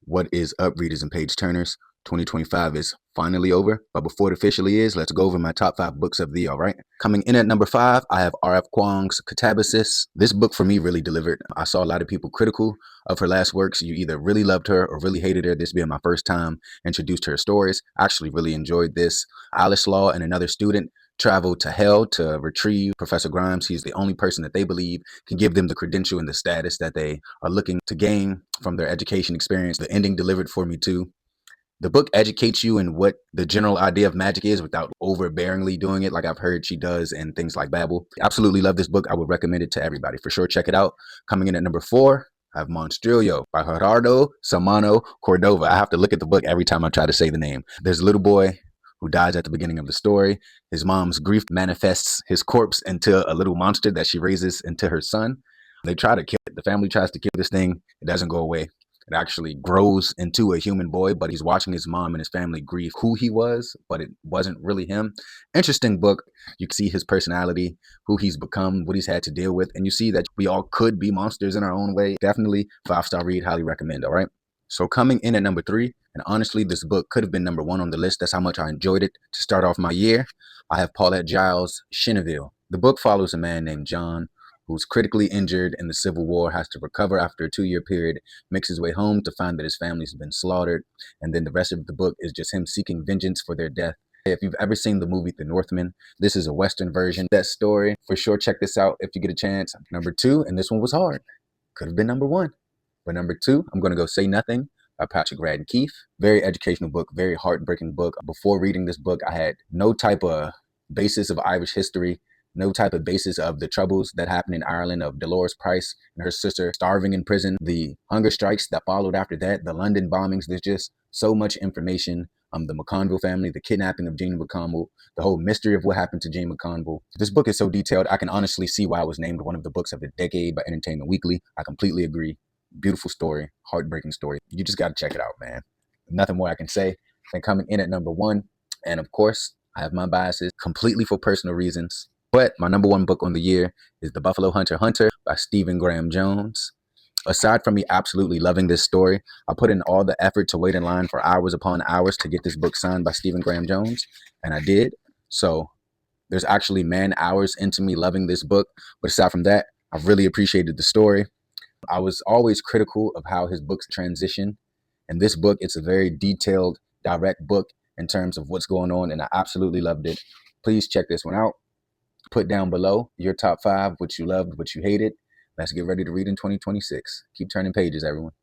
What is up, readers and page turners? 2025 is finally over, but before it officially is, let's go over my top 5 books of the year, all right? Coming in at number 5, I have R.F. Kuang's Catabasis. This book for me really delivered. I saw a lot of people critical of her last works. You either really loved her or really hated her. This being my first time introduced to her stories. I actually really enjoyed this. Alice Law and another student traveled to hell to retrieve Professor Grimes. He's the only person that they believe can give them the credential and the status that they are looking to gain from their education experience. The ending delivered for me too. The book educates you in what the general idea of magic is without overbearingly doing it like I've heard she does in things like Babel. Absolutely love this book. I would recommend it to everybody. For sure, check it out. Coming in at number 4, I have Monstrillo by Gerardo Samano Cordova. I have to look at the book every time I try to say the name. There's a little boy who dies at the beginning of the story. His mom's grief manifests his corpse into a little monster that she raises into her son. They try to kill it. The family tries to kill this thing. It doesn't go away. It actually grows into a human boy, but he's watching his mom and his family grieve who he was, but it wasn't really him. Interesting book. You can see his personality, who he's become, what he's had to deal with, and you see that we all could be monsters in our own way. Definitely 5-star read, highly recommend, all right? So coming in at number 3, and honestly, this book could have been number 1 on the list. That's how much I enjoyed it to start off my year. I have Paulette Giles' Cheneville. The book follows a man named John who's critically injured in the Civil War, has to recover after a 2-year period, makes his way home to find that his family's been slaughtered. And then the rest of the book is just him seeking vengeance for their death. If you've ever seen the movie The Northman, this is a Western version of that story. For sure, check this out if you get a chance. Number 2, and this one was hard. Could have been number 1. But number 2, I'm going to go Say Nothing by Patrick Radden Keefe. Very educational book, very heartbreaking book. Before reading this book, I had no type of basis of Irish history, no type of basis of the troubles that happened in Ireland, of Dolores Price and her sister starving in prison, the hunger strikes that followed after that, the London bombings. There's just so much information. The McConville family, the kidnapping of Jean McConville, the whole mystery of what happened to Jean McConville. This book is so detailed, I can honestly see why it was named one of the books of the decade by Entertainment Weekly. I completely agree. Beautiful story, heartbreaking story. You just got to check it out, man. Nothing more I can say. And coming in at number 1, and of course, I have my biases completely for personal reasons. But my number 1 book on the year is The Buffalo Hunter Hunter by Stephen Graham Jones. Aside from me absolutely loving this story, I put in all the effort to wait in line for hours upon hours to get this book signed by Stephen Graham Jones, and I did. So there's actually man hours into me loving this book. But aside from that, I've really appreciated the story. I was always critical of how his books transition. In this book, it's a very detailed, direct book in terms of what's going on, and I absolutely loved it. Please check this one out. Put down below your top 5, what you loved, what you hated. Let's get ready to read in 2026. Keep turning pages, everyone.